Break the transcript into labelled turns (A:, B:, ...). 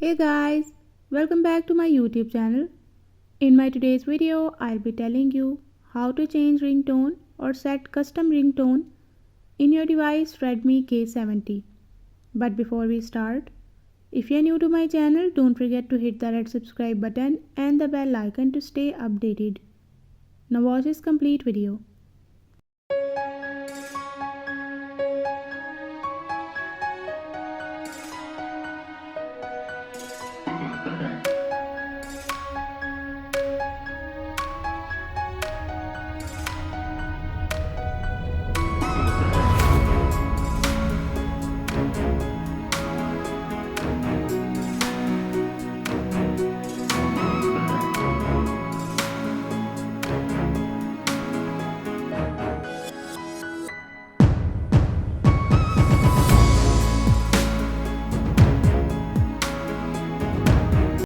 A: Hey guys, welcome back to my YouTube channel. In my today's video, I'll be telling you how to change ringtone or set custom ringtone in your device Redmi K70. But before we start, if you're new to my channel, don't forget to hit the red subscribe button and the bell icon to stay updated. Now watch this complete video.